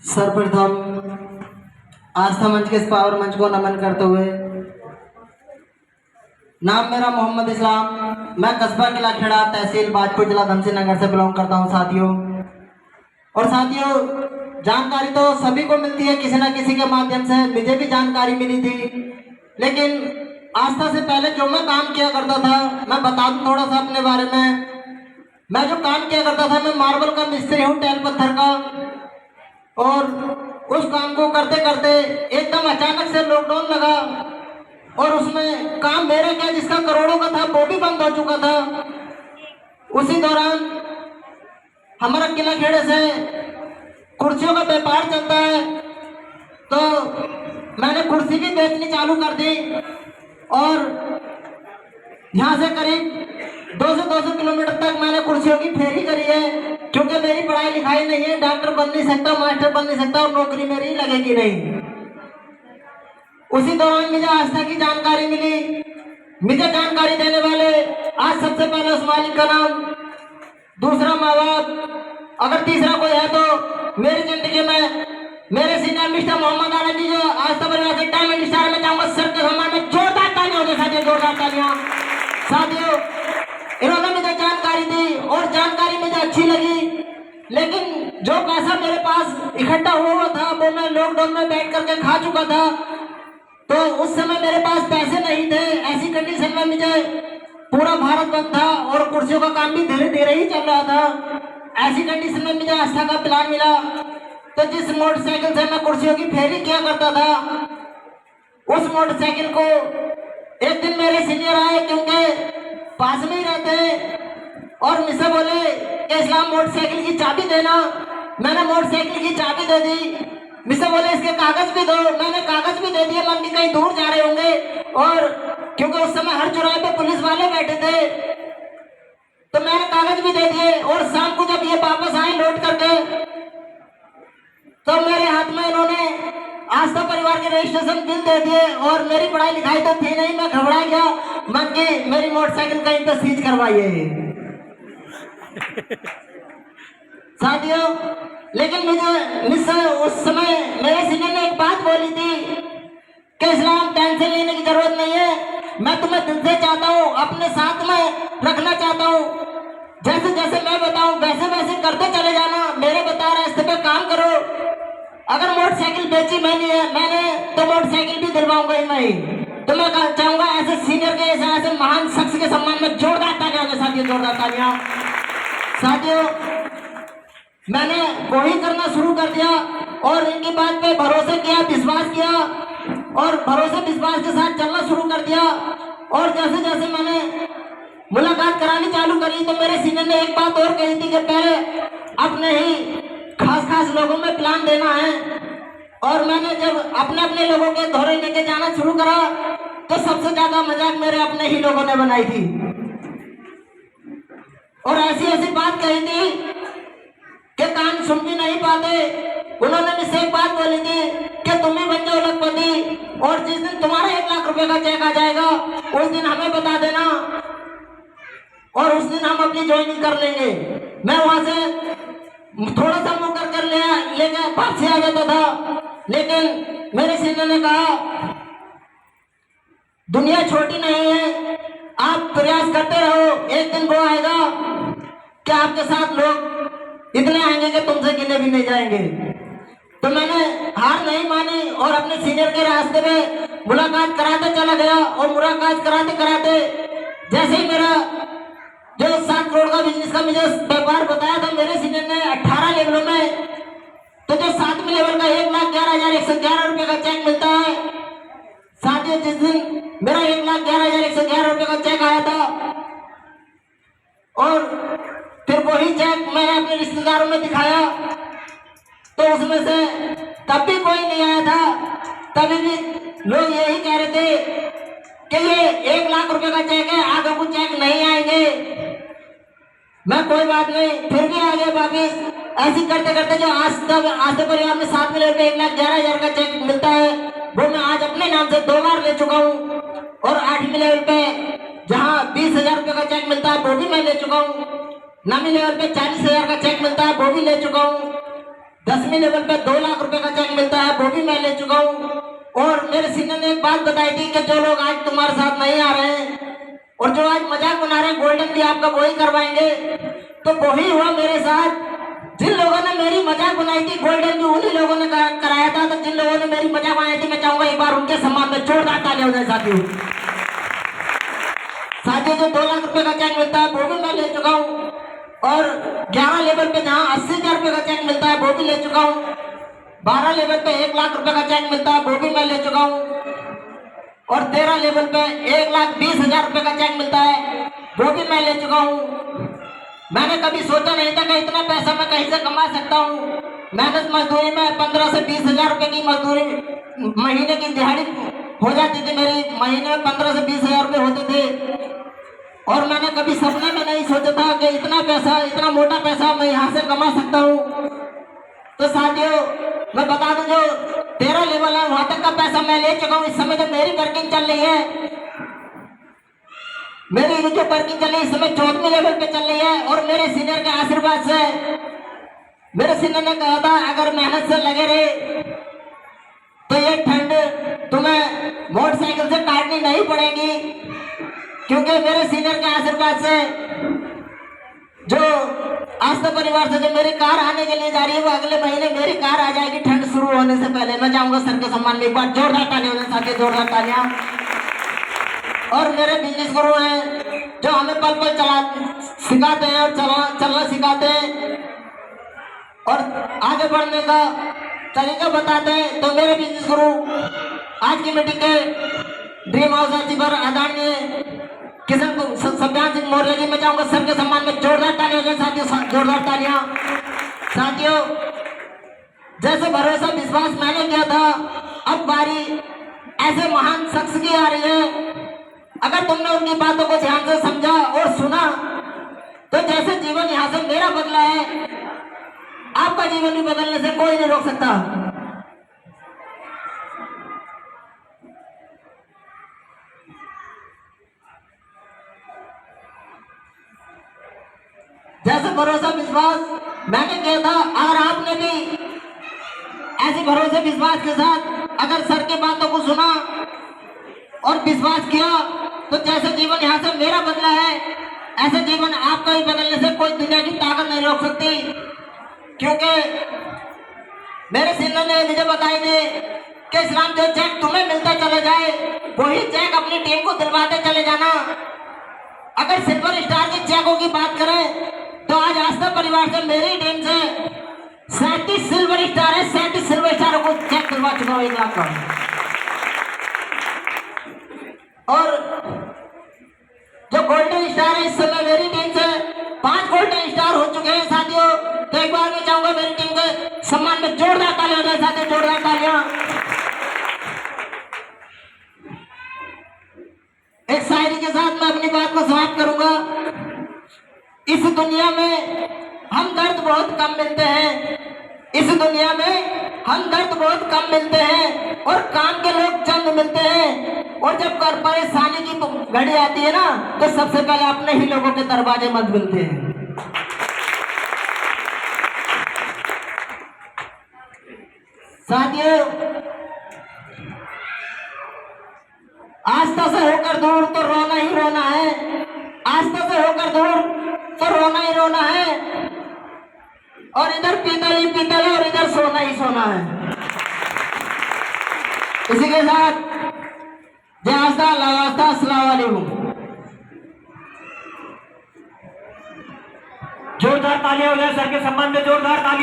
सर्वप्रथम आस्था मंच के इस पावर मंच को नमन करते हुए, नाम मेरा मोहम्मद इस्लाम, मैं कस्बा किला खेड़ा, तहसील बाजपुर, जिला धमसी नगर से बिलोंग करता हूं साथियों। और साथियों, जानकारी तो सभी को मिलती है किसी न किसी के माध्यम से। मुझे भी जानकारी मिली थी, लेकिन आस्था से पहले जो मैं काम किया करता था, मैं बता दूं थोड़ा सा अपने बारे में। मैं जो काम किया करता था, मैं मार्बल का मिस्त्री हूँ, टैल पत्थर का। और उस काम को करते करते एकदम अचानक से लॉकडाउन लगा, और उसमें काम मेरा क्या जिसका करोड़ों का था वो भी बंद हो चुका था। उसी दौरान हमारा किला खेड़े से कुर्सियों का व्यापार चलता है, तो मैंने कुर्सी भी बेचनी चालू कर दी। और यहाँ से करीब 200 किलोमीटर तक मैंने कुर्सियों की फेरी करी है, क्योंकि मेरी पढ़ाई लिखाई नहीं है, डॉक्टर बन नहीं सकता, मास्टर बन नहीं सकता, और नौकरी मेरी लगेगी नहीं। उसी दौरान मुझे आस्था की जानकारी मिली। मुझे जानकारी देने वाले आज सबसे पहले उस मालिक का नाम, दूसरा माँ बाप, अगर तीसरा कोई है तो मेरी जिंदगी में मेरे सीनियर मिस्टर मोहम्मद आलम जी, जो आस्था परिवार से डायमंड स्टार में जाऊंगा, सर के सम्मान में जोरदार तालियां हो जाए, जोरदार तालियां। साथियों, इन्होंने मुझे जानकारी दी और जानकारी मुझे अच्छी लगी, लेकिन जो पैसा मेरे पास इकट्ठा हुआ था वो मैं लॉकडाउन में बैठ करके खा चुका था। तो उस समय मेरे पास पैसे नहीं थे। ऐसी कंडीशन में मुझे पूरा भारत बंद था और कुर्सियों का काम भी धीरे धीरे ही चल रहा था। ऐसी कंडीशन में मुझे आस्था का प्लान मिला, तो जिस मोटरसाइकिल से मैं कुर्सियों की फेरी किया करता था, उस मोटरसाइकिल को एक दिन मेरे सीनियर आए, क्योंकि पास में ही रहते हैं, और मुझसे बोले कि इस्लाम मोटरसाइकिल की चाबी देना। मैंने मोटरसाइकिल की चाबी दे दी। मुझसे बोले इसके कागज भी दो। मैंने कागज भी दे दिए। मन कहीं दूर जा रहे होंगे, और क्योंकि उस समय हर चौराहे पे पुलिस वाले बैठे थे, तो मैंने कागज भी दे दिए। और शाम को जब ये वापस आए लौट करके, तो मेरे हाथ में इन्होंने आस्था परिवार के रजिस्ट्रेशन बिल दे दिए, और मेरी पढ़ाई लिखाई तो थी नहीं, मैं घबरा गया। मन की मेरी मोटरसाइकिल कहीं पे सीज करवाइए साथियों। लेकिन मुझसे उस समय मेरे सीनियर ने एक बात बोली थी कि इस्लाम, टेंशन लेने की जरूरत नहीं है, मैं तुम्हें दिल से चाहता हूँ, अपने साथ में रखना चाहता हूँ। जैसे जैसे मैं बताऊं वैसे वैसे करते चले जाना, मेरे बता रास्ते पे काम करो। अगर मोटरसाइकिल बेची मैंने तो मोटरसाइकिल भी दिलवाऊंगा ही मैं। तो मैं चाहूंगा ऐसे सीनियर के, ऐसे महान शख्स के सम्मान में जोरदार तालियां हो साथियों, जोरदार तालियां। साथियों, मैंने वही करना शुरू कर दिया और इनकी बात पे भरोसा किया, विश्वास किया, और भरोसे विश्वास के साथ चलना शुरू कर दिया। और जैसे जैसे मैंने मुलाकात करानी चालू करी, तो मेरे सीनियर ने एक बात और कही थी कि पहले अपने ही खास खास लोगों में प्लान देना है। और मैंने जब अपने अपने लोगों के दौरे लेके जाना शुरू करा, तो सबसे ज्यादा मजाक मेरे अपने ही लोगों ने बनाई थी, और ऐसी ऐसी बात कही थी कि कान सुन भी नहीं पाते। उन्होंने मुझसे एक बात बोली थी कि तुम ही बन जाओ लखपति, और जिस दिन तुम्हारा 1 लाख रुपए का चेक आ जाएगा उस दिन हमें बता देना, और उस दिन हम अपनी ज्वाइनिंग कर लेंगे। मैं वहां से थोड़ा सा मुकर कर लेके बात से आ जाता था, लेकिन मेरे सीनियर ने कहा दुनिया छोटी नहीं है, आप प्रयास करते रहो, एक दिन वो आएगा कि आपके साथ लोग इतने आएंगे कि तुमसे गिने भी नहीं जाएंगे। तो मैंने हार नहीं मानी और अपने सीनियर के रास्ते में मुलाकात कराते चला गया। और मुलाकात कराते कराते जैसे ही मेरा जो 7 करोड़ का बिजनेस का मुझे व्यापार बताया था मेरे सीनियर ने 18 लेवलों में, तो जो 7वें लेवल का 1,11,111 रुपए का चेक मिलता है साथियों, जिस दिन मेरा 1,11,111 रुपए का चेक आया था, और फिर वही चेक मैंने अपने रिश्तेदारों में दिखाया, तो उसमें से तब भी कोई नहीं आया था। तभी भी लोग यही कह रहे थे कि ये 1 लाख रुपए का चेक है, आगे कुछ चेक नहीं आएंगे। मैं कोई बात नहीं, फिर भी आ गए वापिस। ऐसी करते करते जो आस्था परिवार में 7वें लेवल पे 1,11,000 का चेक मिलता है, वो मैं आज अपने नाम से 2 बार ले चुका हूँ। और 8वें लेवल पे जहाँ 20,000 रुपए का चेक मिलता है वो भी मैं ले चुका हूँ। 9वें लेवल पे 40,000 का चेक मिलता है वो भी ले चुका हूँ। 10वीं लेवल पे 2 लाख रुपए का चेक मिलता है, वो भी मैं ले चुका हूँ। और मेरे सीनियर ने एक बात बताई थी कि जो लोग आज तुम्हारे साथ नहीं आ रहे हैं और जो आज मजाक बना रहे हैं, गोल्डन भी आपका वही करवाएंगे। तो वही हुआ मेरे साथ। जिन लोगों ने मेरी मजाक बनाई थी, गोल्डन भी उन्हीं लोगों ने कराया था। तो जिन लोगों ने मेरी मजाक बनाई थी, मैं चाहूंगा एक बार उनके सम्मान में जोरदार तालियां हो जाए साथियों। साथियों, जो 2 लाख रुपए का चेक मिलता है वो भी मैं ले चुका हूँ। और 11 लेवल पे जहाँ 80,000 रुपए का चेक मिलता है वो भी ले चुका हूँ। 12 लेवल पे 1 लाख रुपए का चेक मिलता है वो भी मैं ले चुका हूँ। और 13 लेवल पे 1,20,000 रुपए का चेक मिलता है वो भी मैं ले चुका हूँ। मैंने कभी सोचा नहीं था कि इतना पैसा मैं कहीं से कमा सकता हूँ। मेहनत मजदूरी में 15 से 20,000 रुपए की मजदूरी महीने की दिहाड़ी हो जाती थी मेरी। महीने में 15 से 20,000 रुपए होते थे। और मैंने कभी सपने में नहीं सोचा था कि इतना पैसा, इतना मोटा पैसा मैं यहाँ से कमा सकता हूँ। तो साथियों, मैं बता दूं, जो 13 लेवल है वहां तक का पैसा मैं ले चुका हूँ। इस समय जो मेरी वर्किंग चल रही है, मेरी जो वर्किंग चल रही है इस समय 14वीं लेवल पे चल रही है। और मेरे सीनियर के आशीर्वाद से, मेरे सीनियर ने कहा था अगर मेहनत से लगे रहे तो ये ठंड तुम्हें मोटरसाइकिल से काटनी नहीं पड़ेगी। क्योंकि मेरे सीनियर के आशीर्वाद से जो आस्था परिवार से जो मेरी कार आने के लिए जा रही है, वो अगले महीने मेरी कार आ जाएगी ठंड शुरू होने से पहले। मैं चाहूंगा सर के सम्मान में एक बार जोरदार तालियां हो जाए साथियों, जोरदार तालियां। और मेरे बिजनेस गुरु हैं जो हमें पल पल सिखाते हैं और चलना सिखाते हैं और आगे बढ़ने का तरीका बताते हैं। तो मेरे बिजनेस गुरु आज की मीटिंग के ड्रीम हाउस अचीवर आदरणीय किशन सभ्यान सिंह मौर्य जी, मैं चाहूंगा सर के सम्मान में जोरदार तालियां हो जाए साथियों, जोरदार तालियां। साथियों, जैसे भरोसा विश्वास मैंने किया था, अब बारी ऐसे महान शख्स की आ रही है। अगर तुमने उनकी बातों को ध्यान से समझा और सुना तो जैसे जीवन यहाँ से मेरा बदला है, आपका जीवन भी बदलने से कोई नहीं रोक सकता। जैसे भरोसा विश्वास मैंने किया था, अगर आपने भी ऐसे भरोसे विश्वास के साथ अगर सर की बातों को सुना और विश्वास किया तो जैसे जीवन यहाँ से मेरा बदला है, ऐसे जीवन आपका ही बदलने से कोई दुनिया की ताकत नहीं रोक सकती। क्योंकि मेरे सीनियर ने मुझे बताई थी कि इस्लाम, जो चेक तुम्हें मिलता चले जाए वही चेक अपनी टीम को दिलवाते चले जाना। अगर सिल्वर स्टार के चेकों की बात करें तो आज आस्था परिवार से मेरी टीम से 37 सिल्वर स्टार है, 37 सिल्वर स्टारों को चेक दिलवा चुका हूँ 1 लाख का। और जो गोल्डन स्टार है इस समय मेरी टीम से 5 गोल्डन स्टार हो चुके हैं साथियों। तो एक बार मैं चाहूंगा मेरी टीम के सम्मान में जोरदार तालियां हो जाए साथियों, जोरदार तालियां। एक शायरी के साथ मैं अपनी बात को समाप्त करूंगा। इस दुनिया में हम दर्द बहुत कम मिलते हैं, इस दुनिया में हम दर्द बहुत कम मिलते हैं और काम के लोग चंद मिलते हैं। और जब कर परेशानी की घड़ी आती है ना, तो सबसे पहले अपने ही लोगों के दरवाजे मत मिलते हैं। साथियों, आस्था से होकर दूर तो रोना ही रोना है, आस्था से होकर दूर तो रोना ही रोना है। और इधर पीतल ही पीतल है और इधर सोना ही सोना है। इसी के साथ जय आस्था, लावास्था, अस्सलाम वालेकुम। जोरदार तालियां हो जाए सर के सम्मान में, जोरदार तालियां।